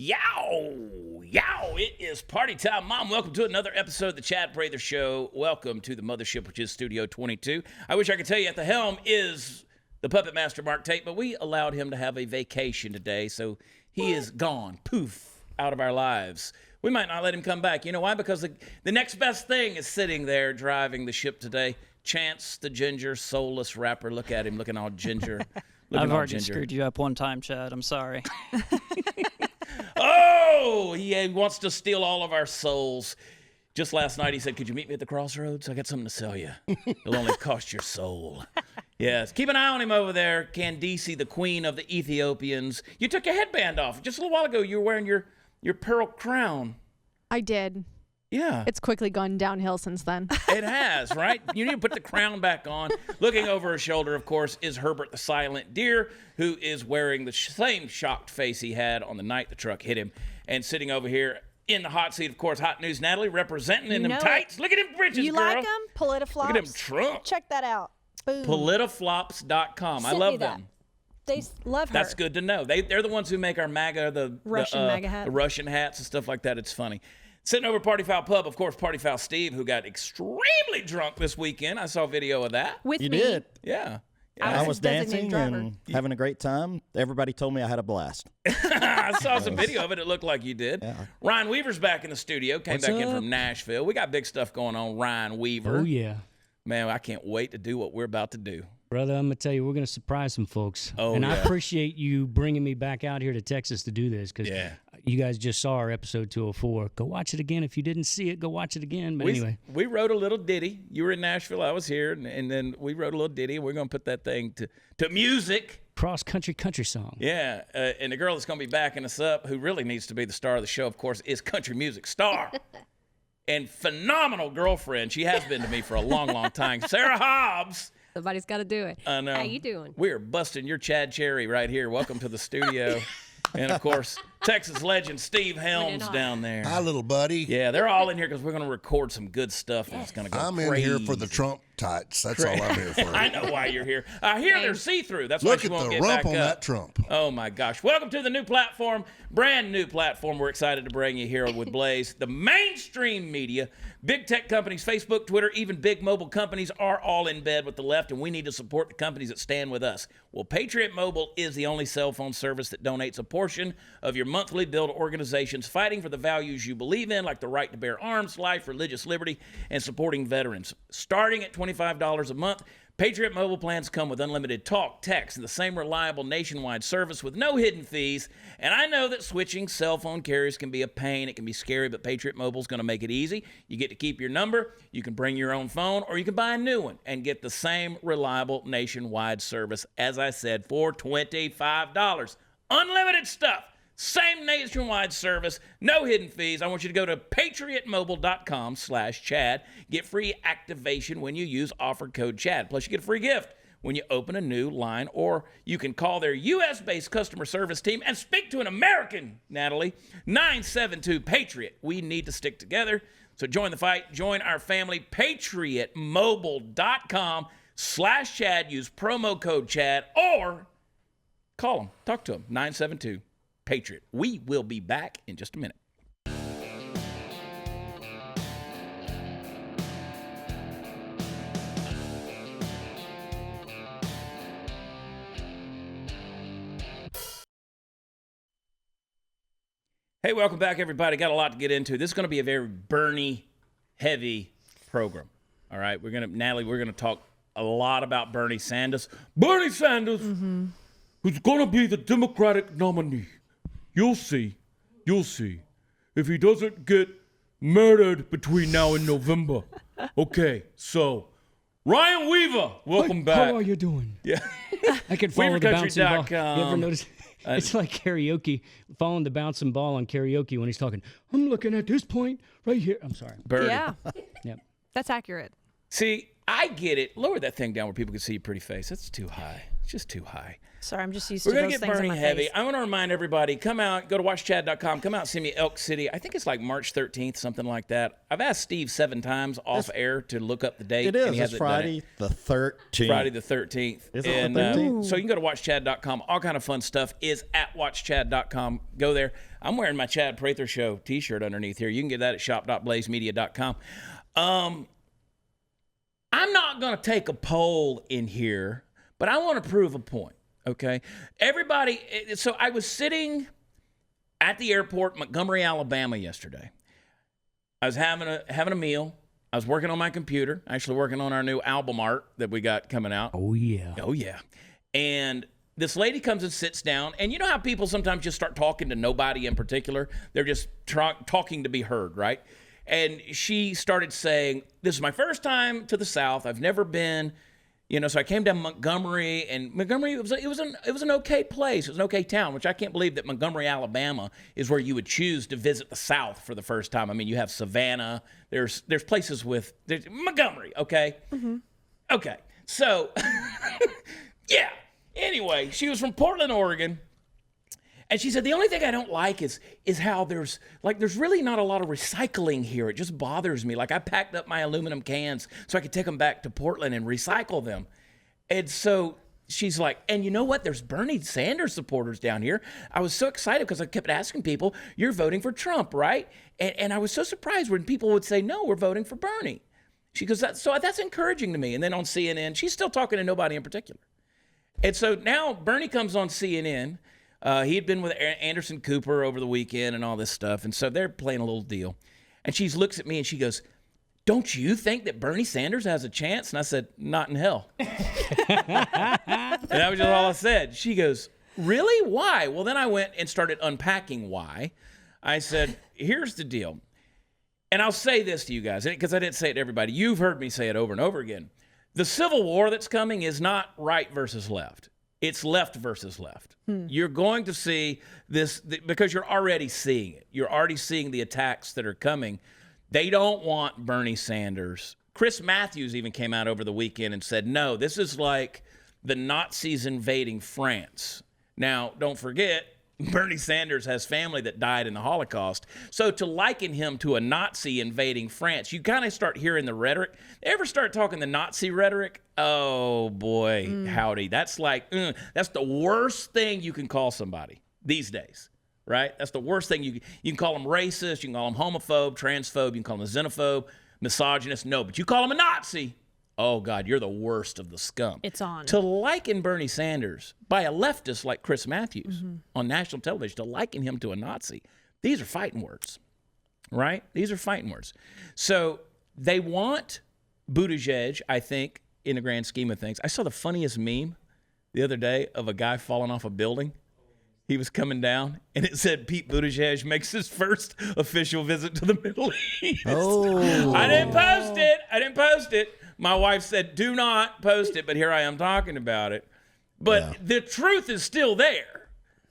Yow, it is party time, Mom. Welcome to another episode of the Chad Prather Show. Welcome to the mothership, which is Studio 22. I wish I could tell you at the helm is the puppet master, Mark Tate, but we allowed him to have a vacation today, so he is gone, poof, out of our lives. We might not let him come back. You know why? Because the next best thing is sitting there driving the ship today. Chance the ginger, soulless rapper. Look at him, looking all ginger. I've already screwed you up one time, Chad. I'm sorry. Oh, he wants to steal all of our souls. Just last night he said, could you meet me at the crossroads? I got something to sell you. It'll only cost your soul. Yes, keep an eye on him over there. Candace, the queen of the Ethiopians. You took your headband off. Just a little while ago you were wearing your pearl crown. I did. Yeah. It's quickly gone downhill since then. It has, right? You need to put the crown back on. Looking over her shoulder, of course, is Herbert the Silent Deer, who is wearing the same shocked face he had on the night the truck hit him. And sitting over here in the hot seat, of course, Hot News Natalie, representing in them tights. Look at them britches, you girl. You like them? Politiflops. Look at them Trump. Check that out. Boom. Politiflops.com. I love them. They love her. That's good to know. They're the ones who make our MAGA, the MAGA hat. The Russian hats and stuff like that. It's funny. Sitting over Party Foul Pub, of course, Party Foul Steve, who got extremely drunk this weekend. I saw a video of that. With you me. did. Yeah. I was dancing and having a great time. Everybody told me I had a blast. I saw some video of it. It looked like you did. Yeah. Ryan Weaver's back in the studio. Came back in from Nashville. We got big stuff going on, Ryan Weaver. Oh, yeah. Man, I can't wait to do what we're about to do. Brother, I'm going to tell you, we're going to surprise some folks. Oh, and yeah. I appreciate you bringing me back out here to Texas to do this because you guys just saw our episode 204. Go watch it again. If you didn't see it, go watch it again. But anyway. We wrote a little ditty. You were in Nashville. I was here. And then we wrote a little ditty. We're going to put that thing to music. Cross-country country song. Yeah. And the girl that's going to be backing us up, who really needs to be the star of the show, of course, is country music star. And phenomenal girlfriend. She has been to me for a long, long time. Sarah Hobbs. Somebody's got to do it. I know. How you doing? We're busting your Chad Cherry right here. Welcome to the studio. And, of course, Texas legend Steve Helms down there. Hi, little buddy. Yeah, they're all in here because we're going to record some good stuff. And it's going to go I'm in here for the Trump tights. That's all I'm here for. I know why you're here. I hear they're see-through. That's why Look she at won't the get rump back on up. that Trump. Oh, my gosh. Welcome to the new platform, brand new platform. We're excited to bring you here with Blaze. The mainstream media, big tech companies, Facebook, Twitter, even big mobile companies are all in bed with the left, and we need to support the companies that stand with us. Well, Patriot Mobile is the only cell phone service that donates a portion of your monthly bill to organizations fighting for the values you believe in, like the right to bear arms, life, religious liberty, and supporting veterans. Starting at $25 a month, Patriot Mobile plans come with unlimited talk, text, and the same reliable nationwide service with no hidden fees. And I know that switching cell phone carriers can be a pain. It can be scary, but Patriot Mobile is going to make it easy. You get to keep your number. You can bring your own phone, or you can buy a new one and get the same reliable nationwide service, as I said, for $25. Unlimited stuff. Same nationwide service, no hidden fees. I want you to go to patriotmobile.com/Chad. Get free activation when you use offer code Chad. Plus, you get a free gift when you open a new line, or you can call their U.S.-based customer service team and speak to an American, Natalie, 972-PATRIOT. We need to stick together. So join the fight. Join our family, patriotmobile.com/Chad. Use promo code Chad, or call them. Talk to them, 972-PATRIOT. We will be back in just a minute. Hey, welcome back, everybody. Got a lot to get into. This is going to be a very Bernie-heavy program. All right, Natalie, we're going to talk a lot about Bernie Sanders. Bernie Sanders, who's going to be the Democratic nominee. You'll see. If he doesn't get murdered between now and November. Okay, so Ryan Weaver, welcome back. How are you doing? Yeah. I can follow the bouncing ball. You WeaverCountry.com. ever notice? It's like karaoke, following the bouncing ball on karaoke when he's talking. I'm looking at this point right here. I'm sorry. Birdie. Yeah, That's accurate. See, I get it. Lower that thing down where people can see your pretty face. That's too high. It's just too high. Sorry, I'm just used We're to going those to get things in Bernie my heavy. face. I want to remind everybody, come out, go to watchchad.com, come out and see me Elk City. I think it's like March 13th, something like that. I've asked Steve 7 times off air to look up the date. It is. And he It's hasn't done Friday it. the 13th. Friday the 13th. Is it And, the 13th? so you can go to watchchad.com. All kind of fun stuff is at watchchad.com. Go there. I'm wearing my Chad Prather Show t-shirt underneath here. You can get that at shop.blazemedia.com. I'm not going to take a poll in here, but I want to prove a point. Okay, everybody. So I was sitting at the airport, Montgomery, Alabama, yesterday. I was having a meal. I was working on my computer, actually working on our new album art that we got coming out. Oh yeah. Oh yeah. And this lady comes and sits down, and you know how people sometimes just start talking to nobody in particular. They're just talking to be heard, right? And she started saying, "This is my first time to the South. I've never been." You know, so I came down Montgomery, and Montgomery it was an okay place. It was an okay town, which I can't believe that Montgomery, Alabama, is where you would choose to visit the South for the first time. I mean, you have Savannah. There's places there's Montgomery. Okay, okay. So, yeah. Anyway, she was from Portland, Oregon. And she said, the only thing I don't like is how there's really not a lot of recycling here. It just bothers me. Like I packed up my aluminum cans so I could take them back to Portland and recycle them. And so she's like, and you know what? There's Bernie Sanders supporters down here. I was so excited because I kept asking people, you're voting for Trump, right? And I was so surprised when people would say, no, we're voting for Bernie. She goes, that's encouraging to me. And then on CNN, she's still talking to nobody in particular. And so now Bernie comes on CNN. He had been with Anderson Cooper over the weekend and all this stuff. And so they're playing a little deal. And she looks at me and she goes, don't you think that Bernie Sanders has a chance? And I said, not in hell. And that was just all I said. She goes, really? Why? Well, then I went and started unpacking why. I said, here's the deal. And I'll say this to you guys, because I didn't say it to everybody. You've heard me say it over and over again. The civil war that's coming is not right versus left. It's left versus left. You're going to see this because you're already seeing it. You're already seeing the attacks that are coming. They don't want Bernie Sanders. Chris Matthews even came out over the weekend and said, no, this is like the Nazis invading France. Now, don't forget, Bernie Sanders has family that died in the Holocaust. So to liken him to a Nazi invading France, you kind of start hearing the rhetoric. Ever start talking the Nazi rhetoric? Oh, boy, howdy. That's like, that's the worst thing you can call somebody these days, right? That's the worst thing. You can call them racist. You can call them homophobe, transphobe. You can call them a xenophobe, misogynist. No, but you call them a Nazi. Oh, God, you're the worst of the scum. It's on. To liken Bernie Sanders by a leftist like Chris Matthews on national television, to liken him to a Nazi, these are fighting words, right? These are fighting words. So they want Buttigieg, I think, in the grand scheme of things. I saw the funniest meme the other day of a guy falling off a building. He was coming down, and it said Pete Buttigieg makes his first official visit to the Middle East. Oh. I didn't post it. My wife said, do not post it, but here I am talking about it. But the truth is still there.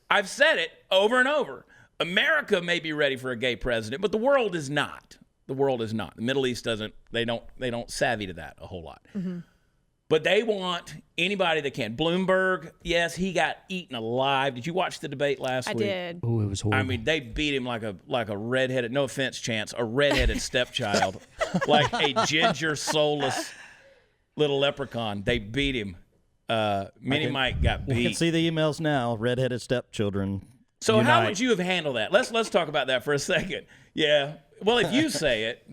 I've said it over and over. America may be ready for a gay president, but the world is not. The world is not. The Middle East doesn't, they don't savvy to that a whole lot. But they want anybody that can. Bloomberg, yes, he got eaten alive. Did you watch the debate last week? I did. Oh, it was horrible. I mean, they beat him like a redheaded, no offense, Chance, a redheaded stepchild, like a ginger, soulless little leprechaun. They beat him. Mini Mike got beat. You can see the emails now. Redheaded stepchildren. So unite. how would you have handled that? Let's talk about that for a second. Yeah. Well, if you say it,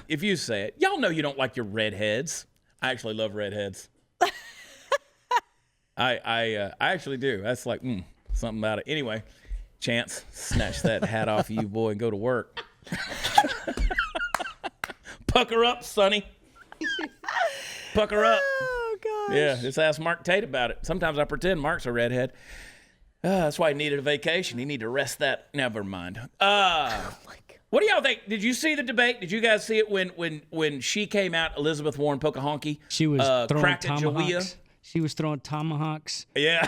if you say it, y'all know you don't like your redheads. I actually love redheads. I actually do. That's like something about it. Anyway, Chance, snatch that hat off of you, boy, and go to work. Pucker up, Sonny. Pucker up. Oh, gosh. Yeah, just ask Mark Tate about it. Sometimes I pretend Mark's a redhead. That's why he needed a vacation. He needed to rest that. Never mind. What do y'all think? Did you see the debate? Did you guys see it when she came out, Elizabeth Warren Pocahontas? She was throwing Sacagawea? tomahawks. She was throwing tomahawks. Yeah.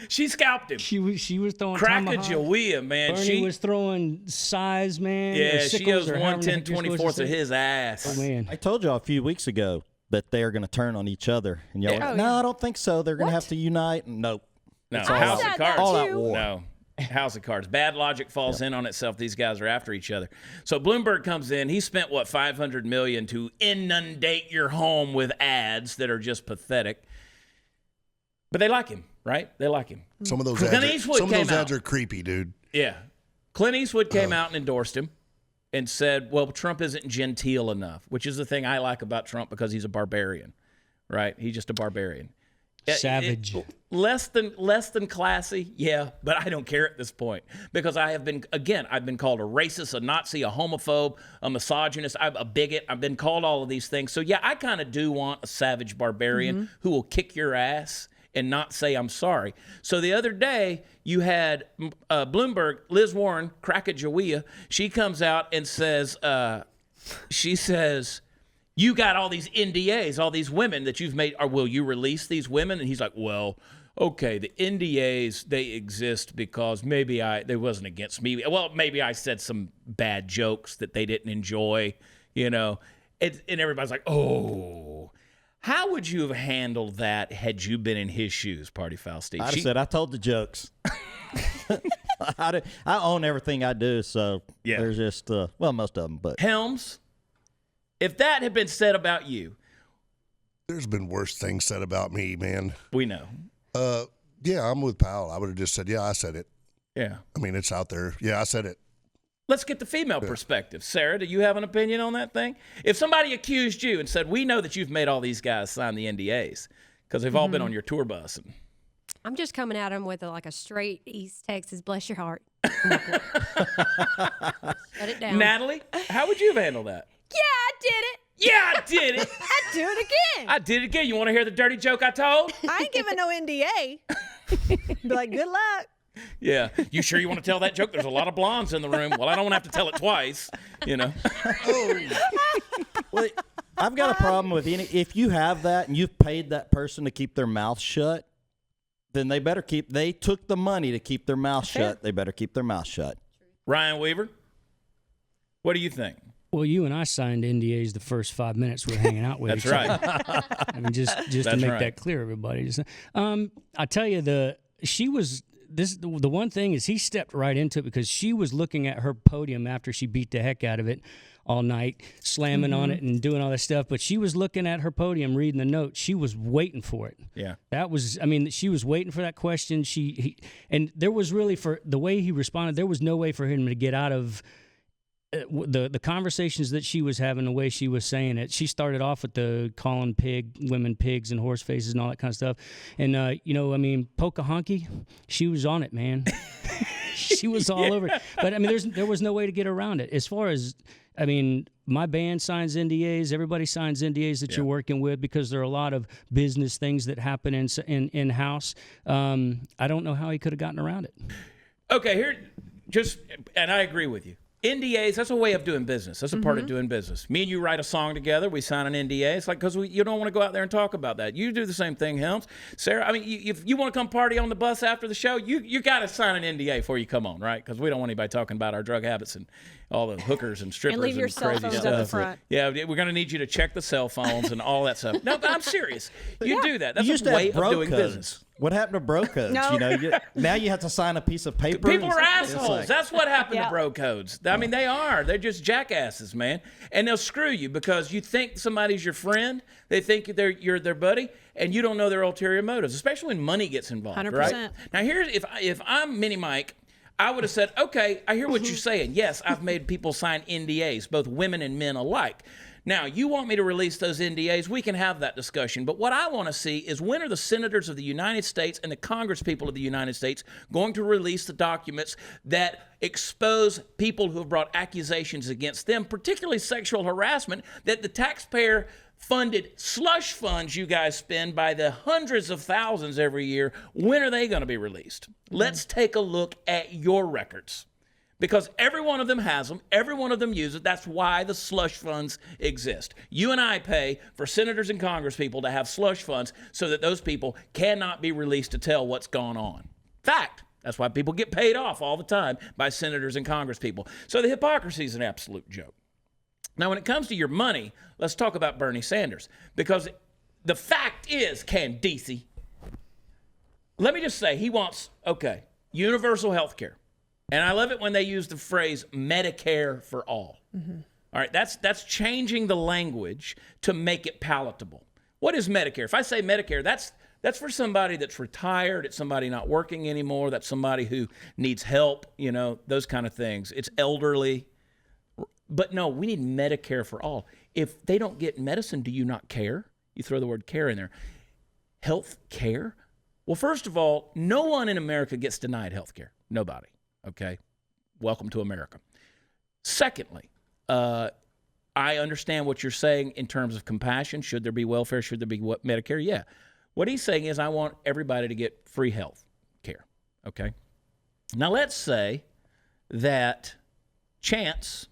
She scalped him. She was throwing tomahawks. Sacagawea, man. Bernie was throwing size, man. Yeah, or she sickles, goes or however the heck you're supposed to 1/10/24 say of it. his ass. Oh, man. I told y'all a few weeks ago, that they're going to turn on each other. And y'all, Yeah. like, no, I don't think so. They're going to have to unite. And nope. No, It's all House out- of Cards. all out war. No. House of Cards. Bad logic falls in on itself. These guys are after each other. So Bloomberg comes in. He spent, what, $500 million to inundate your home with ads that are just pathetic. But they like him, right? They like him. Some of those Clint ads, Eastwood some of came those ads out. are creepy, dude. Yeah. Clint Eastwood came out and endorsed him and said, well, Trump isn't genteel enough, which is the thing I like about Trump because he's a barbarian, right? He's just a barbarian. Savage. Less than classy, yeah, but I don't care at this point because I've been called a racist, a Nazi, a homophobe, a misogynist, I'm a bigot. I've been called all of these things. So yeah, I kind of do want a savage barbarian who will kick your ass and not say I'm sorry. So the other day you had Bloomberg, Liz Warren, Crackajawea. She comes out and says, you got all these NDAs, all these women that you've made. Or will you release these women? And he's like, well, okay, the NDAs, they exist because they wasn't against me. Well, maybe I said some bad jokes that they didn't enjoy, And everybody's like, oh. How would you have handled that had you been in his shoes, Party Foul Steve? I said, I told the jokes. I own everything I do, so Yeah. there's just, most of them. But Helms, if that had been said about you, There's been worse things said about me, man. we know. Yeah, I'm with Powell. I would have just said, yeah, I said it. Yeah. I mean, it's out there. Yeah, I said it. Let's get the female perspective. Sarah, do you have an opinion on that thing? If somebody accused you and said, we know that you've made all these guys sign the NDAs because they've all been on your tour bus. I'm just coming at him with a straight East Texas, bless your heart. Shut it down. Natalie, how would you have handled that? Yeah, I did it. Yeah, I did it. Do it again. I did it again. You want to hear the dirty joke I told? I ain't giving no NDA. Be like, good luck. Yeah. You sure you want to tell that joke? There's a lot of blondes in the room. Well, I don't want to have to tell it twice, well, I've got a problem with if you have that and you've paid that person to keep their mouth shut, then they took the money to keep their mouth shut. They better keep their mouth shut. Ryan Weaver, what do you think? Well, you and I signed NDAs the first 5 minutes we were hanging out with That's each right. other. I mean, just to That's make right. that clear, everybody. I tell you, the one thing is he stepped right into it because she was looking at her podium after she beat the heck out of it all night, slamming on it and doing all that stuff. But she was looking at her podium, reading the notes. She was waiting for it. Yeah. She was waiting for that question. And there was really, for the way he responded, there was no way for him to get out of the conversations that she was having, the way she was saying it. She started off with the calling women pigs and horse faces and all that kind of stuff. And, Pocahontas, she was on it, man. She was all over it. But, there was no way to get around it. As far as, my band signs NDAs. Everybody signs NDAs that you're working with because there are a lot of business things that happen in-house. I don't know how he could have gotten around it. Okay, and I agree with you. NDAs, that's a way of doing business. That's a part of doing business. Me and you write a song together. We sign an NDA. It's like because you don't want to go out there and talk about that. You do the same thing, Helms. Sarah, if you want to come party on the bus after the show, you got to sign an NDA before you come on, right? Because we don't want anybody talking about our drug habits and all the hookers and strippers And leave your and cell crazy phones stuff. at the front. Yeah, we're going to need you to check the cell phones and all that stuff. No, but I'm serious. You do that. You That's used a to way have of bro doing codes. business. What happened to bro codes? No. Now you have to sign a piece of paper. People are It's assholes. like- That's what happened to Yeah. bro codes. They are. They're just jackasses, man. And they'll screw you because you think somebody's your friend. They think you're their buddy, and you don't know their ulterior motives, especially when money gets involved, 100%. right? Now, here's if I'm Mini Mike, I would have said, okay, I hear what you're saying. Yes, I've made people sign NDAs, both women and men alike. Now, you want me to release those NDAs? We can have that discussion. But what I want to see is when are the senators of the United States and the congresspeople of the United States going to release the documents that expose people who have brought accusations against them, particularly sexual harassment, that the taxpayer funded slush funds you guys spend by the hundreds of thousands every year? When are they going to be released? Let's take a look at your records. Because every one of them has them. Every one of them uses it. That's why the slush funds exist. You and I pay for senators and congresspeople to have slush funds so that those people cannot be released to tell what's gone on. Fact. That's why people get paid off all the time by senators and congresspeople. So the hypocrisy is an absolute joke. Now, when it comes to your money, let's talk about Bernie Sanders. Because the fact is, Candice, let me just say, he wants, universal health care. And I love it when they use the phrase Medicare for all. All right, that's changing the language to make it palatable. What is Medicare? If I say Medicare, that's for somebody that's retired, it's somebody not working anymore, that's somebody who needs help, those kind of things. It's elderly. But no, we need Medicare for all. If they don't get medicine, do you not care? You throw the word care in there. Health care? Well, first of all, no one in America gets denied health care. Nobody. Okay? Welcome to America. Secondly, I understand what you're saying in terms of compassion. Should there be welfare? Should there be Medicare? Yeah. What he's saying is I want everybody to get free health care. Okay? Now, let's say that Chance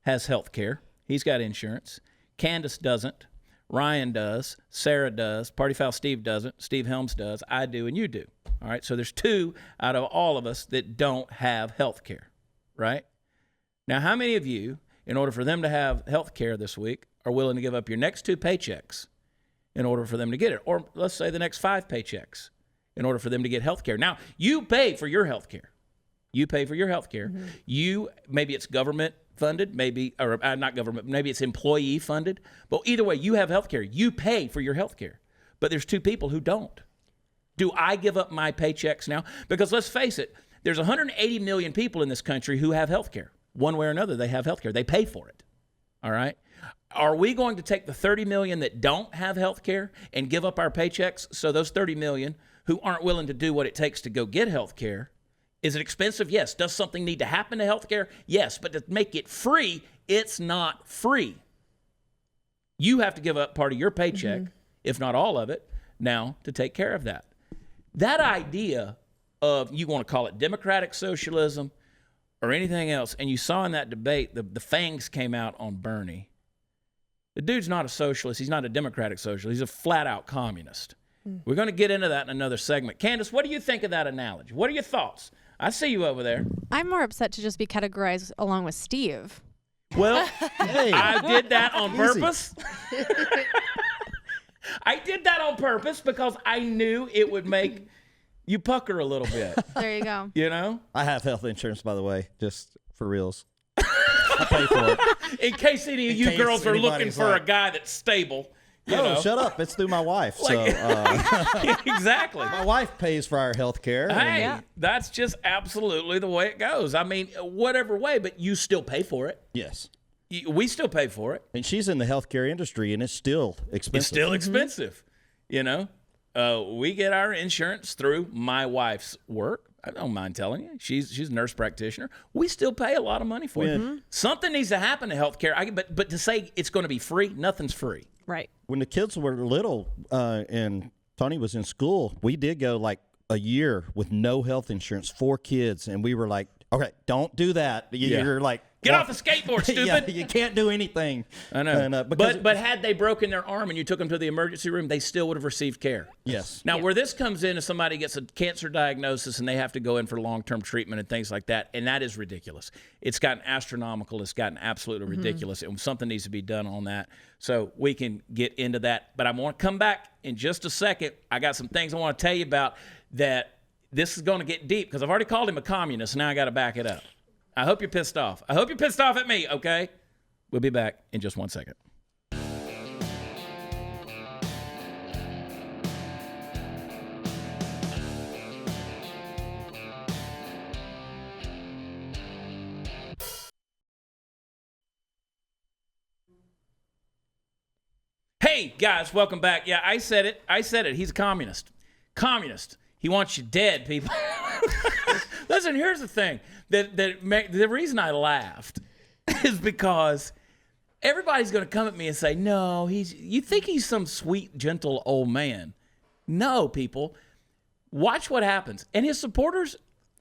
has health care. He's got insurance. Candace doesn't. Ryan does. Sarah does. Party Foul Steve doesn't. Steve Helms does. I do, and you do. All right? So there's 2 out of all of us that don't have health care, right? Now, how many of you, in order for them to have health care this week, are willing to give up your next 2 paychecks in order for them to get it? Or let's say the next 5 paychecks in order for them to get health care. Now, you pay for your health care. You pay for your health care. Maybe it's government funded, maybe, or not government, maybe it's employee funded. But either way, you have health care. You pay for your health care. But there's 2 people who don't. Do I give up my paychecks now? Because let's face it, there's 180 million people in this country who have health care. One way or another, they have health care. They pay for it. All right? Are we going to take the 30 million that don't have health care and give up our paychecks so those 30 million who aren't willing to do what it takes to go get health care? Is it expensive? Yes. Does something need to happen to health care? Yes. But to make it free, it's not free. You have to give up part of your paycheck, if not all of it, now to take care of that. That idea of, you want to call it democratic socialism or anything else, and you saw in that debate, the fangs came out on Bernie. The dude's not a socialist. He's not a democratic socialist. He's a flat-out communist. We're going to get into that in another segment. Candace, what do you think of that analogy? What are your thoughts? I see you over there. I'm more upset to just be categorized along with Steve. Well, I did that on purpose. I did that on purpose because I knew it would make you pucker a little bit. There you go. You know? I have health insurance, by the way, just for reals. I pay for it. In case any of you girls are looking for a guy that's stable. No, shut up. It's through my wife. Exactly. My wife pays for our health care. Hey, that's just absolutely the way it goes. I mean, whatever way, but you still pay for it. Yes. We still pay for it. And she's in the healthcare industry, and it's still expensive. It's still expensive. You know, we get our insurance through my wife's work. I don't mind telling you. She's a nurse practitioner. We still pay a lot of money for it. Something needs to happen to healthcare. But to say it's going to be free, nothing's free. Right. When the kids were little and Tony was in school, we did go like a year with no health insurance, 4 kids, and we were like, okay, don't do that. You're like, get off the skateboard, stupid. Yeah, you can't do anything. I know. And, but had they broken their arm and you took them to the emergency room, they still would have received care. Yes. Now, where this comes in is somebody gets a cancer diagnosis and they have to go in for long-term treatment and things like that, and that is ridiculous. It's gotten astronomical. It's gotten absolutely ridiculous, and something needs to be done on that. So we can get into that. But I want to come back in just a second. I got some things I want to tell you about that this is going to get deep because I've already called him a communist. Now I got to back it up. I hope you're pissed off. I hope you're pissed off at me, okay? We'll be back in just 1 second. Hey, guys, welcome back. Yeah, I said it. He's a communist. Communist. He wants you dead, people. Listen, here's the thing. The reason I laughed is because everybody's going to come at me and say, no, you think he's some sweet, gentle old man. No, people. Watch what happens. And his supporters,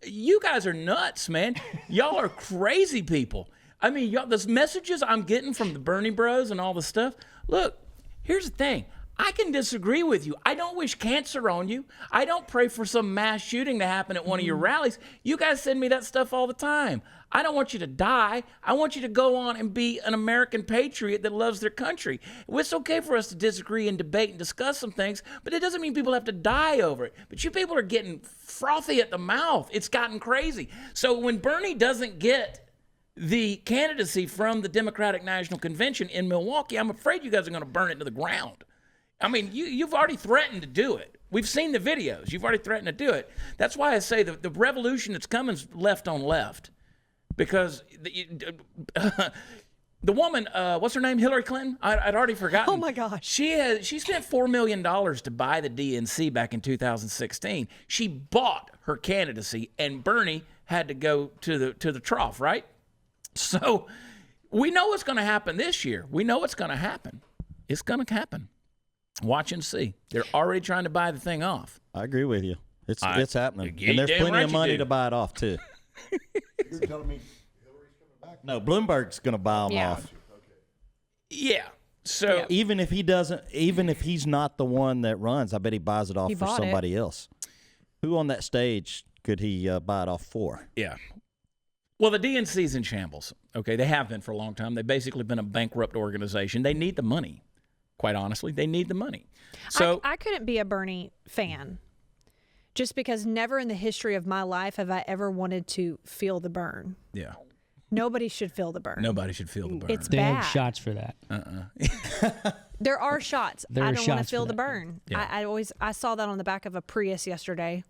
you guys are nuts, man. Y'all are crazy people. I mean, the messages I'm getting from the Bernie bros and all the stuff, look, here's the thing. I can disagree with you. I don't wish cancer on you. I don't pray for some mass shooting to happen at one of your rallies. You guys send me that stuff all the time. I don't want you to die. I want you to go on and be an American patriot that loves their country. It's okay for us to disagree and debate and discuss some things, but it doesn't mean people have to die over it. But you people are getting frothy at the mouth. It's gotten crazy. So when Bernie doesn't get the candidacy from the Democratic National Convention in Milwaukee, I'm afraid you guys are going to burn it to the ground. I mean, you've already threatened to do it. We've seen the videos. You've already threatened to do it. That's why I say the revolution that's coming is left on left. Because the woman, what's her name, Hillary Clinton? I'd already forgotten. Oh, my gosh. She spent $4 million to buy the DNC back in 2016. She bought her candidacy, and Bernie had to go to the trough, right? So we know what's going to happen this year. We know what's going to happen. It's going to happen. Watch and see. They're already trying to buy the thing off. I agree with you. It's happening. You And there's damn plenty right of you money do. to buy it off, too. You're telling me Hillary's coming back? No, Bloomberg's going to buy them Yeah. off. Yeah. So Even if he's not the one that runs, I bet he buys it off He for bought it. somebody else. Who on that stage could he buy it off for? yeah. Well, the DNC's in shambles. Okay, they have been for a long time. They've basically been a bankrupt organization. They need the money. Quite honestly, they need the money. So I couldn't be a Bernie fan just because never in the history of my life have I ever wanted to feel the burn. yeah, Nobody should feel the burn. nobody should feel the burn. It's They bad. have shots for that. There are shots. There I are don't want to shots feel for the that. burn. Yeah. I saw that on the back of a Prius yesterday.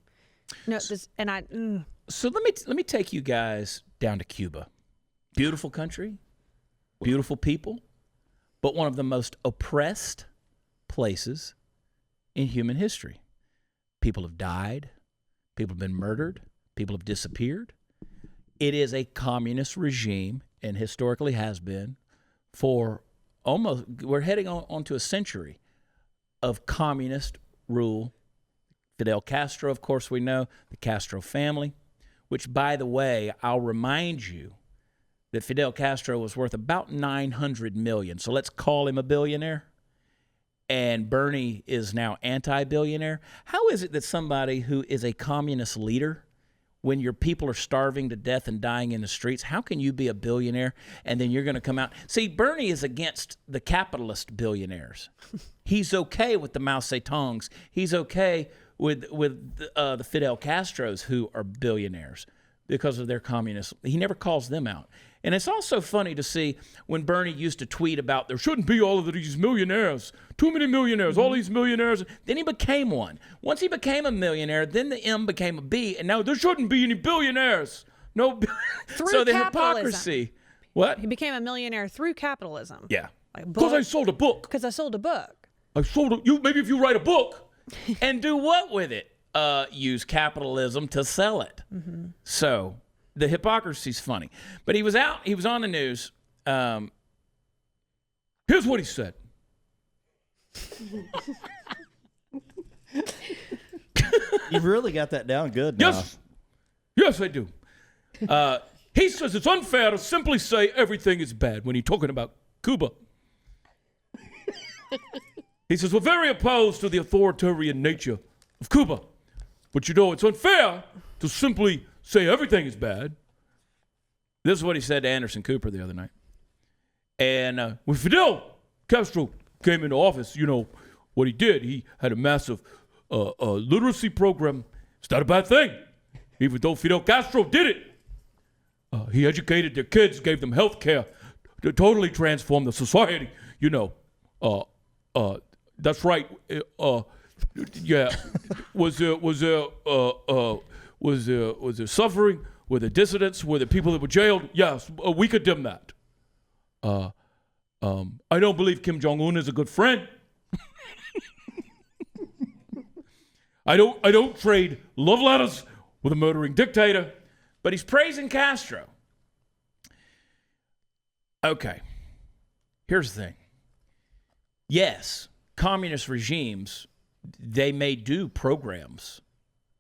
No, So let me take you guys down to Cuba. Beautiful country, beautiful people, but one of the most oppressed places in human history. People have died, people have been murdered, people have disappeared. It is a communist regime and historically has been for we're heading onto a century of communist rule. Fidel Castro, of course, we know, the Castro family, which, by the way, I'll remind you that Fidel Castro was worth about $900 million. So let's call him a billionaire. And Bernie is now anti-billionaire. How is it that somebody who is a communist leader, when your people are starving to death and dying in the streets, how can you be a billionaire and then you're going to come out? See, Bernie is against the capitalist billionaires. He's okay with the Mao Zedongs. He's okay with the Fidel Castros who are billionaires because of their communist. He never calls them out. And it's also funny to see when Bernie used to tweet about there shouldn't be all of these millionaires, too many millionaires, all these millionaires. Then he became one. Once he became a millionaire, then the M became a B, and now there shouldn't be any billionaires. No. So the capitalism. hypocrisy. What? he became a millionaire through capitalism. Yeah. Like Because I book- sold a book. Because I sold a book. I sold it. Maybe if you write a book and do what with it? Use capitalism to sell it. So the hypocrisy's funny. But he was on the news. Here's what he said. You've really got that down good now. Yes, I do. He says it's unfair to simply say everything is bad when he's talking about Cuba. He says, we're very opposed to the authoritarian nature of Cuba. But you know, it's unfair to simply say everything is bad. This is what he said to Anderson Cooper the other night. And when Fidel Castro came into office, you know, what he did, he had a massive literacy program. It's not a bad thing, even though Fidel Castro did it. He educated their kids, gave them health care to totally transform the society. You know, that's right. Yeah, was there suffering? Were there dissidents? Were there people that were jailed? Yes, we condemn that. I don't believe Kim Jong-un is a good friend. I don't trade love letters with a murdering dictator. But he's praising Castro. Okay, here's the thing. Yes, communist regimes, they may do programs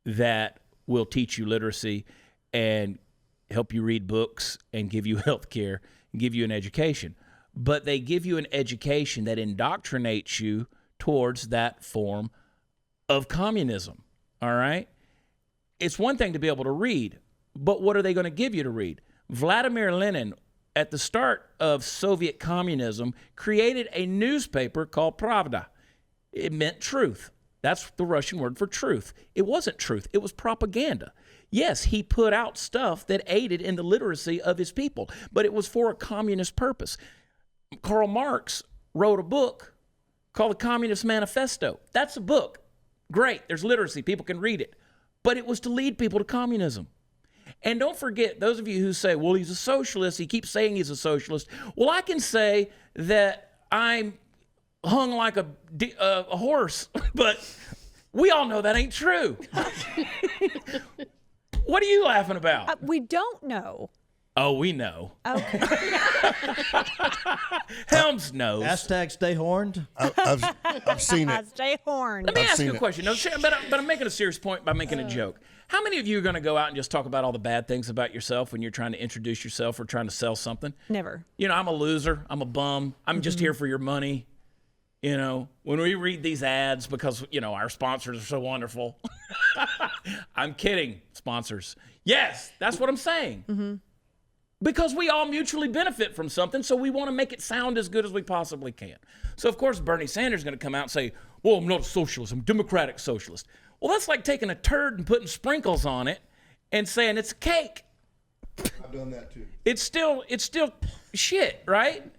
that will teach you literacy and help you read books and give you health care and give you an education. But they give you an education that indoctrinates you towards that form of communism, all right? It's one thing to be able to read, but what are they going to give you to read? Vladimir Lenin, at the start of Soviet communism, created a newspaper called Pravda. It meant truth. That's the Russian word for truth. It wasn't truth. It was propaganda. Yes, he put out stuff that aided in the literacy of his people, but it was for a communist purpose. Karl Marx wrote a book called the Communist Manifesto. That's a book. Great. There's literacy. People can read it. But it was to lead people to communism. And don't forget, those of you who say, well, he's a socialist, he keeps saying he's a socialist. Well, I can say that I'm hung like a horse, but we all know that ain't true. What are you laughing about? We don't know. Oh, we know. Okay. Helms knows. Hashtag stay horned. I've seen it. Stay horned. Let me ask you a seen it. question. No, but I'm making a serious point by making a joke. How many of you are going to go out and just talk about all the bad things about yourself when you're trying to introduce yourself or trying to sell something? Never. You know, I'm a loser. I'm a bum. I'm just here for your money. You know, when we read these ads because, you know, our sponsors are so wonderful. I'm kidding, sponsors. Yes, that's what I'm saying. Mm-hmm. Because we all mutually benefit from something, so we want to make it sound as good as we possibly can. So, of course, Bernie Sanders is going to come out and say, well, I'm not a socialist. I'm a democratic socialist. Well, that's like taking a turd and putting sprinkles on it and saying it's a cake. I've done that too. It's still shit, right?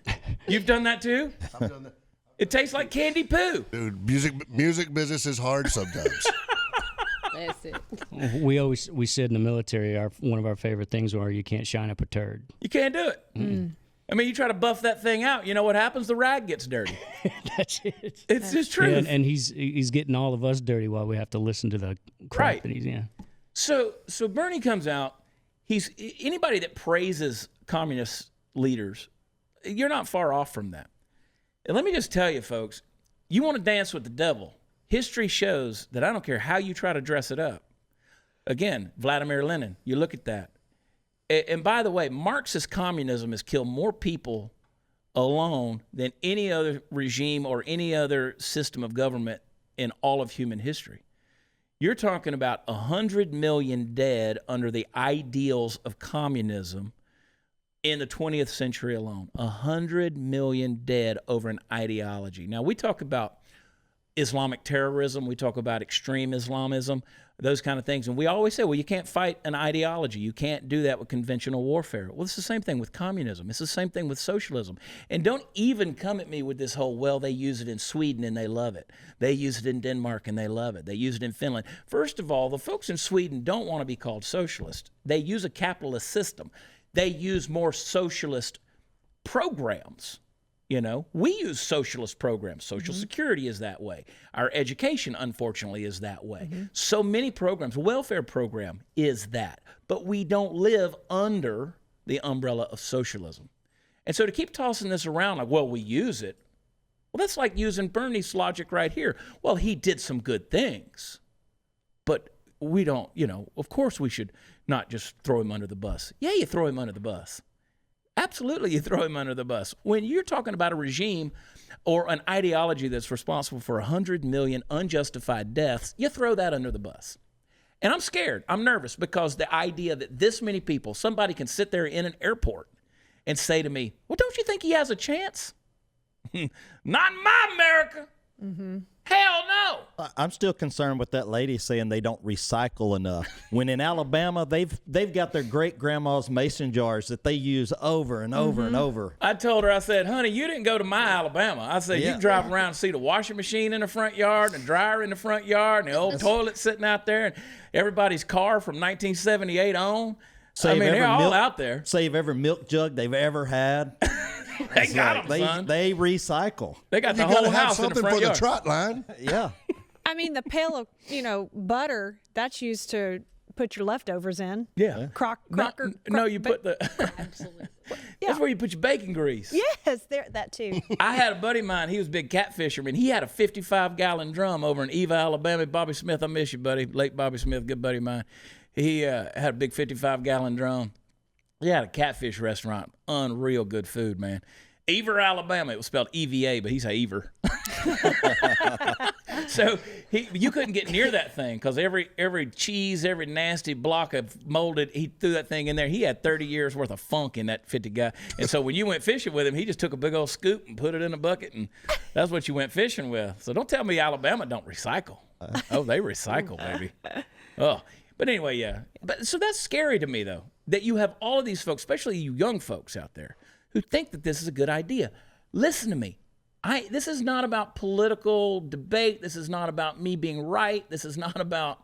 You've done that too? I've done that. It tastes like candy poo. Dude, music business is hard sometimes. That's it. We said in the military, one of our favorite things were you can't shine up a turd. You can't do it. Mm. I mean, you try to buff that thing out. You know what happens? The rag gets dirty. That's it. It's just true. Yeah, and he's getting all of us dirty while we have to listen to the crap Right. that he's So Bernie comes out. He's anybody that praises communist leaders, you're not far off from that. And let me just tell you, folks, you want to dance with the devil. History shows that I don't care how you try to dress it up. Again, Vladimir Lenin, you look at that. And by the way, Marxist communism has killed more people alone than any other regime or any other system of government in all of human history. You're talking about 100 million dead under the ideals of communism in the 20th century alone. 100 million dead over an ideology. Now, we talk about Islamic terrorism. We talk about extreme Islamism, those kind of things. And we always say, well, you can't fight an ideology. You can't do that with conventional warfare. Well, it's the same thing with communism. It's the same thing with socialism. And don't even come at me with this whole, well, they use it in Sweden and they love it. They use it in Denmark and they love it. They use it in Finland. First of all, the folks in Sweden don't want to be called socialist. They use a capitalist system. They use more socialist programs. You know, we use socialist programs. Social Security is that way. Our education, unfortunately, is that way. So many programs, welfare program is that. But we don't live under the umbrella of socialism. And so to keep tossing this around like, well, we use it. Well, that's like using Bernie's logic right here. Well, he did some good things. But we don't, you know, of course we should not just throw him under the bus. Yeah, you throw him under the bus. Absolutely, you throw him under the bus. When you're talking about a regime or an ideology that's responsible for 100 million unjustified deaths, you throw that under the bus. And I'm scared. I'm nervous because the idea that this many people, somebody can sit there in an airport and say to me, well, don't you think he has a chance? Not in my America. Hell no. I'm still concerned with that lady saying they don't recycle enough. When in Alabama, they've got their great grandma's mason jars that they use over and over and over. I told her, I said, honey, you didn't go to my Alabama. I said, you drive around and see the washing machine in the front yard and the dryer in the front yard and the old toilet sitting out there and everybody's car from 1978 on. They're all out there. Save every milk jug they've ever had. They got them, son. They recycle. They got You the whole gotta have house in the something front for the yard. trot line. Yeah. I mean, the pail of, butter, that's used to put your leftovers in. Yeah. Crocker. No, you put the... Absolutely. That's where you put your bacon grease. Yes, that too. I had a buddy of mine. He was a big cat fisherman. He had a 55-gallon drum over in Eva, Alabama. Bobby Smith, I miss you, buddy. Late Bobby Smith, good buddy of mine. He had a big 55-gallon drum. He had a catfish restaurant. Unreal good food, man. Ever, Alabama. It was spelled EVA, but he's a Ever. So you couldn't get near that thing because every cheese, every nasty block of molded, he threw that thing in there. He had 30 years worth of funk in that 50 guy. And so when you went fishing with him, he just took a big old scoop and put it in a bucket, and that's what you went fishing with. So don't tell me Alabama don't recycle. Oh, they recycle, baby. Oh, but anyway, yeah. But so that's scary to me, though, that you have all of these folks, especially you young folks out there, who think that this is a good idea. Listen to me. This is not about political debate. This is not about me being right. This is not about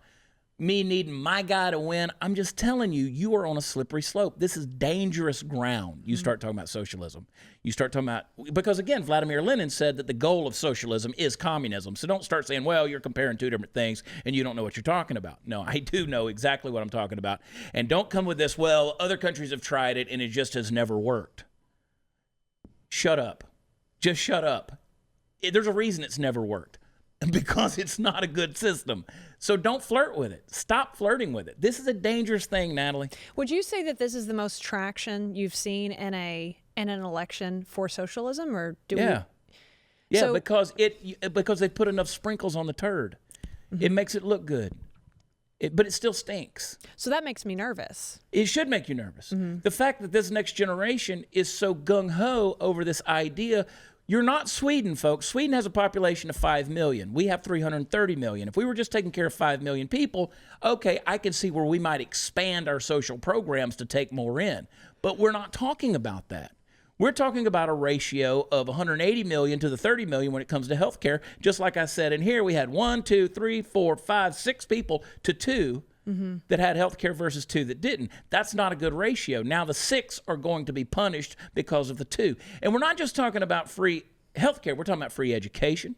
me needing my guy to win. I'm just telling you, you are on a slippery slope. This is dangerous ground. You start talking about socialism. You start talking about, because again, Vladimir Lenin said that the goal of socialism is communism. So don't start saying, well, you're comparing two different things and you don't know what you're talking about. No, I do know exactly what I'm talking about. And don't come with this, well, other countries have tried it and it just has never worked. Shut up. Just shut up. There's a reason it's never worked. Because it's not a good system. So don't flirt with it. Stop flirting with it. This is a dangerous thing, Natalie. Would you say that this is the most traction you've seen in an election for socialism, or do Yeah. we? Yeah, So- because they put enough sprinkles on the turd. It makes it look good. But it still stinks. So that makes me nervous. It should make you nervous. The fact that this next generation is so gung-ho over this idea. You're not Sweden, folks. Sweden has a population of 5 million. We have 330 million. If we were just taking care of 5 million people, okay, I can see where we might expand our social programs to take more in. But we're not talking about that. We're talking about a ratio of 180 million to the 30 million when it comes to health care. Just like I said in here, we had 1, 2, 3, 4, 5, 6 people to 2 that had health care versus 2 that didn't. That's not a good ratio. Now the 6 are going to be punished because of the 2. And we're not just talking about free health care. We're talking about free education.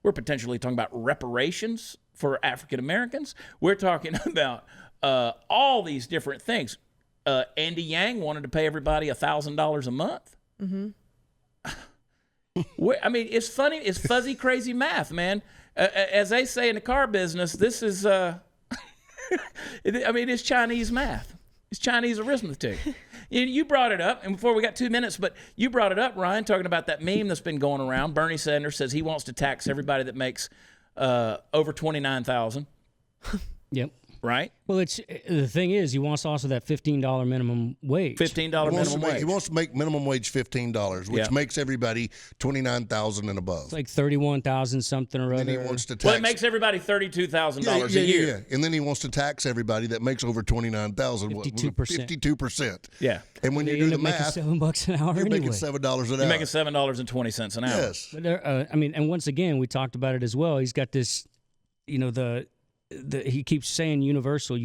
We're potentially talking about reparations for African Americans. We're talking about all these different things. Andy Yang wanted to pay everybody $1,000 a month. I mean, it's funny. It's fuzzy, crazy math, man. As they say in the car business, this is... I mean, it's Chinese math. It's Chinese arithmetic. You brought it up, and before we got 2 minutes, but you brought it up, Ryan, talking about that meme that's been going around. Bernie Sanders says he wants to tax everybody that makes over $29,000. Yep. Right? Well, the thing is, he wants also that $15 minimum wage. $15 minimum wage. He wants to make minimum wage $15, which makes everybody $29,000 and above. It's like $31,000 something or And other. he wants to tax. Well, it makes everybody $32,000 a year. Yeah. And then he wants to tax everybody that makes over $29,000. 52%. 52%. Yeah. And when They you do end the up making math, $7 an hour you're anyway. making $7 an hour. You're making $7.20 an hour. Yes. But I mean, and once again, we talked about it as well. He's got this, he keeps saying universal.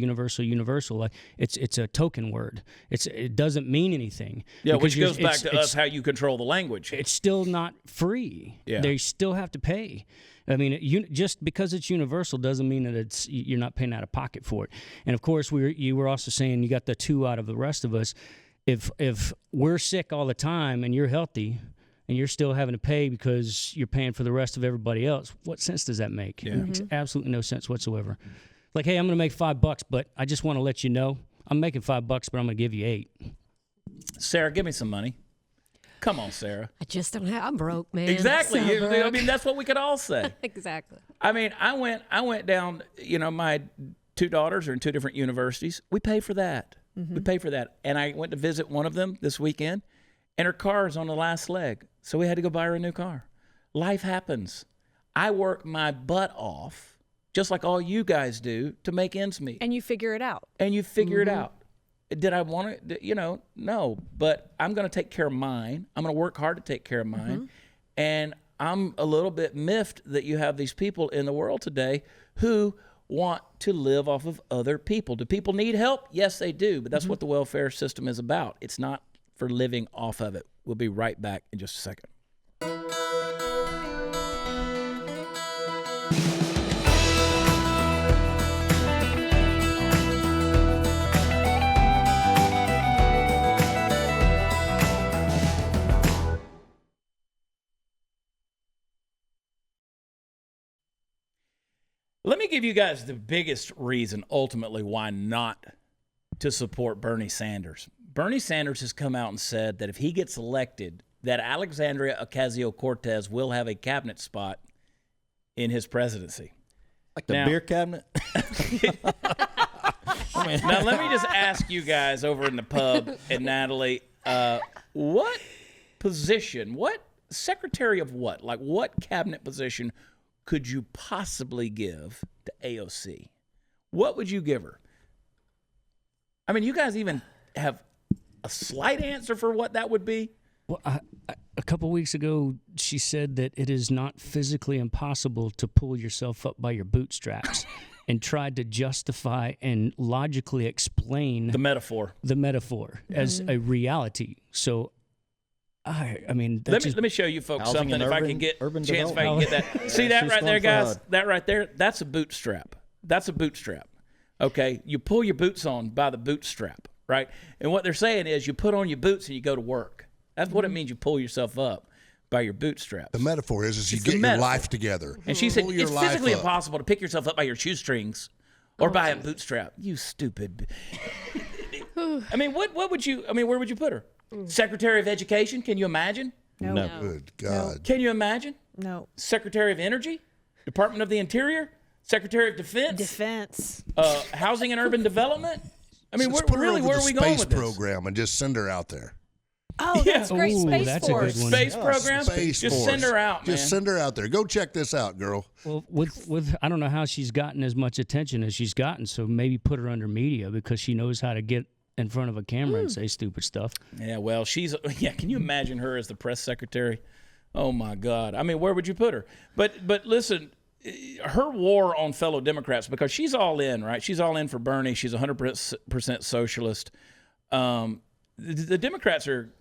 Like it's a token word. It doesn't mean anything. Yeah, Because which goes back to it's- us how you control the language. It's still not free. Yeah. They still have to pay. I mean, just because it's universal doesn't mean that you're not paying out of pocket for it. And of course, you were also saying you got the 2 out of the rest of us. If we're sick all the time and you're healthy, and you're still having to pay because you're paying for the rest of everybody else, what sense does that make? Yeah. It makes absolutely no sense whatsoever. Like, hey, I'm going to make $5, but I just want to let you know I'm making $5, but I'm going to give you 8. Sarah, give me some money. Come on, Sarah. I just don't have. I'm broke, man. Exactly. So I broke. mean, that's what we could all say. Exactly. I mean, I went down. My 2 daughters are in 2 different universities. We pay for that. We pay for that. And I went to visit one of them this weekend, and her car is on the last leg. So we had to go buy her a new car. Life happens. I work my butt off, just like all you guys do, to make ends meet. And you figure it out. And you figure it out. Did I want to? No. But I'm going to take care of mine. I'm going to work hard to take care of mine. And I'm a little bit miffed that you have these people in the world today who want to live off of other people. Do people need help? Yes, they do. But that's what the welfare system is about. It's not for living off of it. We'll be right back in just a second. Let me give you guys the biggest reason ultimately why not to support Bernie Sanders. Bernie Sanders has come out and said that if he gets elected, that Alexandria Ocasio-Cortez will have a cabinet spot in his presidency. Like the beer cabinet? Now, let me just ask you guys over in the pub and Natalie, what position, what secretary of what, like what cabinet position could you possibly give to AOC? What would you give her? I mean, you guys even have a slight answer for what that would be? Well, a couple weeks ago, she said that it is not physically impossible to pull yourself up by your bootstraps, and tried to justify and logically explain the metaphor as a reality. So, I mean, let me show you folks something. If I can get chance, if I can get that. See that right there, guys? That right there, that's a bootstrap. That's a bootstrap. Okay, you pull your boots on by the bootstrap, right? And what they're saying is you put on your boots and you go to work. That's what it means. You pull yourself up by your bootstraps. The metaphor is you get your life together. And she said it's physically impossible to pick yourself up by your shoestrings or by a bootstrap. You stupid. I mean, what would you? I mean, where would you put her? Secretary of Education? Can you imagine? No. Good God. Can you imagine? No. Secretary of Energy? Department of the Interior? Secretary of Defense? Housing and Urban Development? I mean, where are we going with this? Space program and just send her out there. Oh, that's great. Ooh, Space that's Force. a good one. Space program? Space Just Force. send her out, man. Just send her out there. Go check this out, girl. Well, with I don't know how she's gotten as much attention as she's gotten, so maybe put her under media because she knows how to get in front of a camera and say stupid stuff. Yeah, well, can you imagine her as the press secretary? Oh, my God. I mean, where would you put her? But listen, her war on fellow Democrats, because she's all in, right? She's all in for Bernie. She's 100% socialist. The Democrats are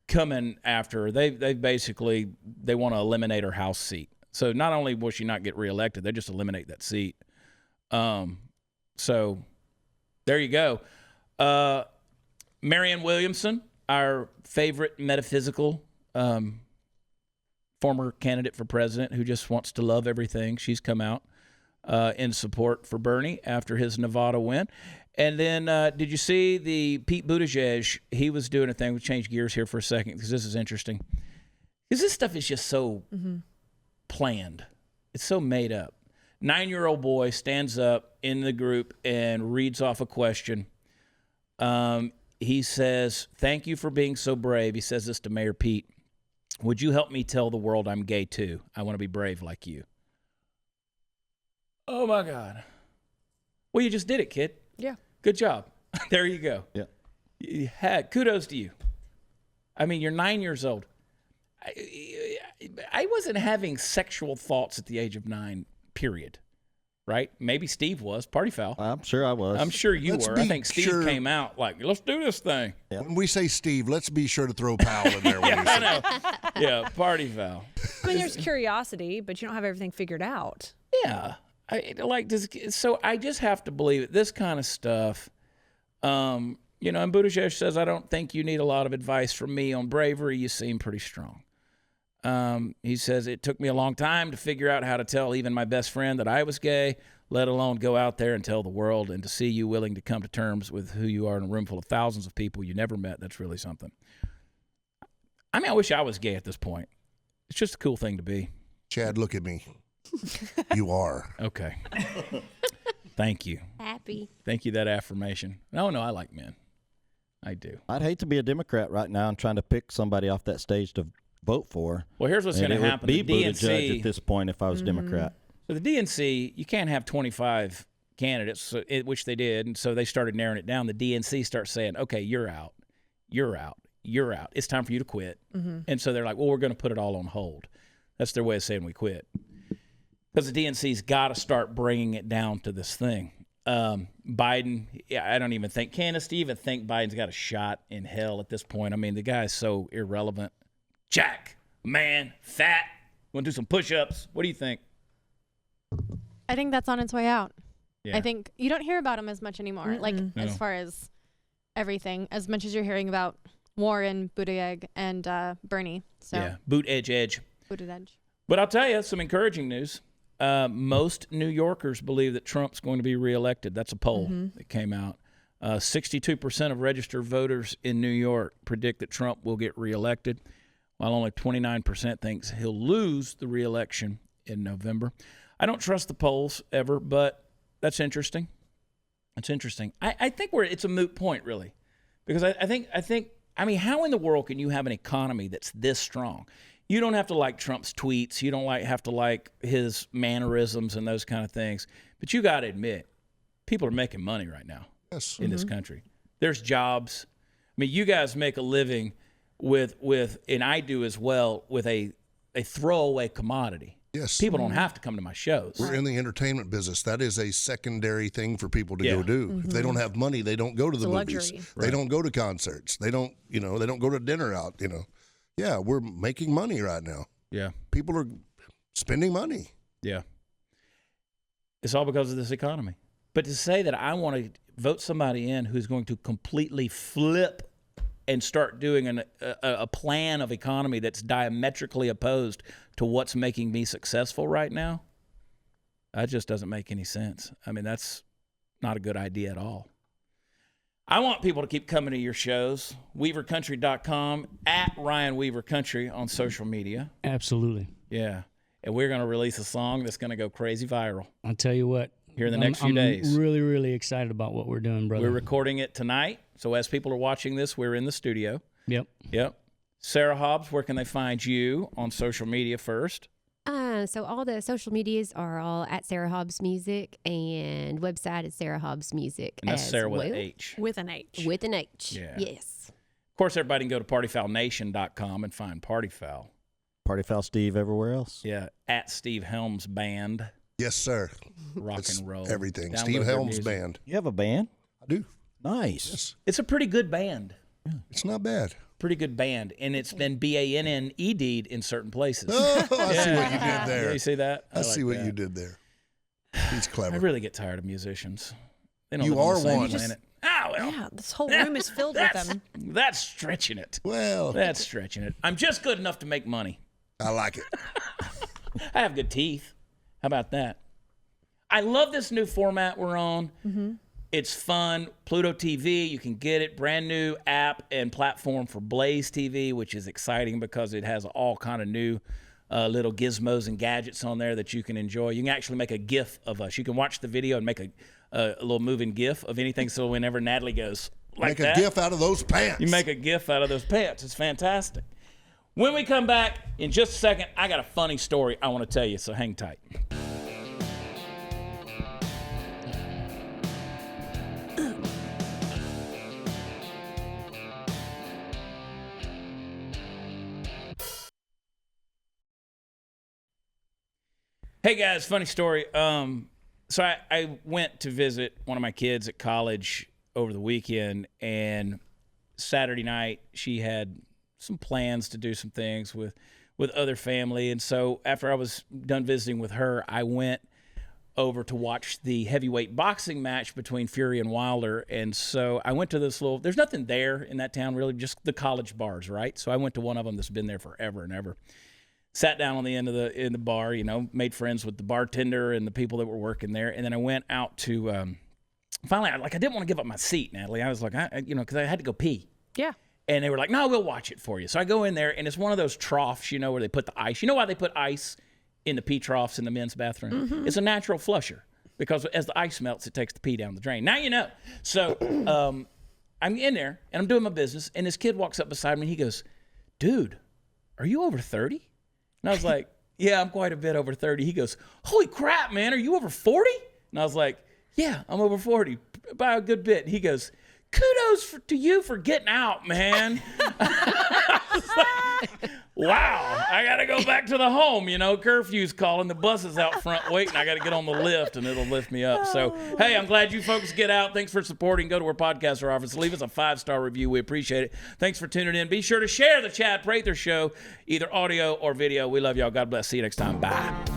coming after her. They basically want to eliminate her House seat. So not only will she not get reelected, they just eliminate that seat. So there you go. Marianne Williamson, our favorite metaphysical former candidate for president who just wants to love everything. She's come out in support for Bernie after his Nevada win. And then did you see the Pete Buttigieg? He was doing a thing. We'll change gears here for a second because this is interesting. Because this stuff is just so planned. It's so made up. 9-year-old boy stands up in the group and reads off a question. He says, "Thank you for being so brave." He says this to Mayor Pete. "Would you help me tell the world I'm gay too? I want to be brave like you." Oh, my God. Well, you just did it, kid. Yeah. Good job. There you go. Yeah. Kudos to you. I mean, you're 9 years old. I wasn't having sexual thoughts at the age of 9, period. Right? Maybe Steve was. Party foul. I'm sure I was. I'm sure you Let's were. be I think Steve sure- came out like, let's do this thing. Yeah. When we say Steve, let's be sure to throw Powell in there. Yeah, I know. Yeah, party foul. I mean, there's curiosity, but you don't have everything figured out. Yeah. So I just have to believe it. This kind of stuff, and Buttigieg says, "I don't think you need a lot of advice from me on bravery. You seem pretty strong." He says, "It took me a long time to figure out how to tell even my best friend that I was gay, let alone go out there and tell the world, and to see you willing to come to terms with who you are in a room full of thousands of people you never met. That's really something." I mean, I wish I was gay at this point. It's just a cool thing to be. Chad, look at me. You are. Okay. Thank you. Happy. Thank you, that affirmation. No, I like men. I do. I'd hate to be a Democrat right now and trying to pick somebody off that stage to vote for. Well, here's what's going to happen. Be The Buttigieg DNC, at this point if I was Democrat. so the DNC, you can't have 25 candidates, which they did, and so they started narrowing it down. The DNC starts saying, "Okay, you're out, you're out, you're out. It's time for you to quit." And so they're like, "Well, we're going to put it all on hold." That's their way of saying we quit. Because the DNC's got to start bringing it down to this thing. Biden, I don't even think, Candace, do you even think Biden's got a shot in hell at this point? I mean, the guy's so irrelevant. Jack, man, fat, want to do some push-ups. What do you think? I think that's on its way out. Yeah. I think you don't hear about him as much anymore. Like, as far as everything, as much as you're hearing about Warren, Buttigieg, and Bernie. So, Yeah, boot edge. Buttigieg. But I'll tell you some encouraging news. Most New Yorkers believe that Trump's going to be reelected. That's a poll that came out. 62% of registered voters in New York predict that Trump will get reelected. while only 29% thinks he'll lose the re-election in November. I don't trust the polls ever, but that's interesting. It's interesting. I think it's a moot point, really, because I think, how in the world can you have an economy that's this strong? You don't have to like Trump's tweets. You don't have to like his mannerisms and those kind of things. But you got to admit, people are making money right now in this country. There's jobs. I mean, you guys make a living with, and I do as well, with a throwaway commodity. Yes. People don't have to come to my shows. We're in the entertainment business. That is a secondary thing for people to go do. If they don't have money, they don't go to the movies. Luxury. They don't go to concerts. They don't, they don't go to dinner out, Yeah, we're making money right now. Yeah. People are spending money. Yeah. It's all because of this economy. But to say that I want to vote somebody in who's going to completely flip and start doing a plan of economy that's diametrically opposed to what's making me successful right now, that just doesn't make any sense. I mean, that's not a good idea at all. I want people to keep coming to your shows. WeaverCountry.com, at Ryan Weaver Country on social media. Absolutely. Yeah. And we're going to release a song that's going to go crazy viral. I'll tell you what. Here in the next few days. I'm really, really excited about what we're doing, brother. We're recording it tonight. So as people are watching this, we're in the studio. Yep. Sarah Hobbs, where can they find you on social media first? So all the social medias are all at Sarah Hobbs Music, and website is Sarah Hobbs Music. And that's as Sarah with well. an H. With an H. With an H. Yeah. Yes. Of course, everybody can go to partyfoulnation.com and find Party Foul. Party Foul Steve everywhere else. Yeah, at Steve Helms Band. Yes, sir. Rock It's and roll. everything. Download Steve their Helms music. Band. You have a band? I do. Nice. Yes. It's a pretty good band. It's not bad. Pretty good band. And it's been BANNED'd in certain places. Oh, I see what you did Yeah, there. you see that? I see like what that. you did there. He's clever. I really get tired of musicians. They don't You live on are the same one. planet. Ah, well. Yeah, this whole room is filled with them. That's stretching it. Well, That's stretching it. I'm just good enough to make money. I like it. I have good teeth. How about that? I love this new format we're on. It's fun. Pluto TV, you can get it. Brand new app and platform for Blaze TV, which is exciting because it has all kind of new little gizmos and gadgets on there that you can enjoy. You can actually make a GIF of us. You can watch the video and make a little moving GIF of anything. So whenever Natalie goes like Make a GIF out of those pants. you make a GIF out of those pants. It's fantastic. When we come back in just a second, I got a funny story I want to tell you, so hang tight. Hey guys, funny story. So I went to visit one of my kids at college over the weekend, and Saturday night she had some plans to do some things with other family. And so after I was done visiting with her, I went over to watch the heavyweight boxing match between Fury and Wilder. And so I went to this there's nothing there in that town really, just the college bars, right? So I went to one of them that's been there forever and ever. Sat down on the end of the bar, made friends with the bartender and the people that were working there. And then I went out to, finally, I didn't want to give up my seat, Natalie. I was like, because I had to go pee. Yeah. And they were like, no, we'll watch it for you. So I go in there, and it's one of those troughs, where they put the ice. You know why they put ice in the pee troughs in the men's bathroom? Mm-hmm. It's a natural flusher, because as the ice melts, it takes the pee down the drain. Now you know. So I'm in there, and I'm doing my business, and this kid walks up beside me, and he goes, dude, are you over 30? And I was like, yeah, I'm quite a bit over 30. He goes, holy crap, man, are you over 40? And I was like, yeah, I'm over 40 by a good bit. And he goes, kudos to you for getting out, man. I was like, wow, I got to go back to the home. Curfew's calling. The bus is out front waiting. I got to get on the lift, and it'll lift me up. So, hey, I'm glad you folks get out. Thanks for supporting. Go to our podcaster office. Leave us a 5-star review. We appreciate it. Thanks for tuning in. Be sure to share the Chad Prather Show, either audio or video. We love y'all. God bless. See you next time. Bye.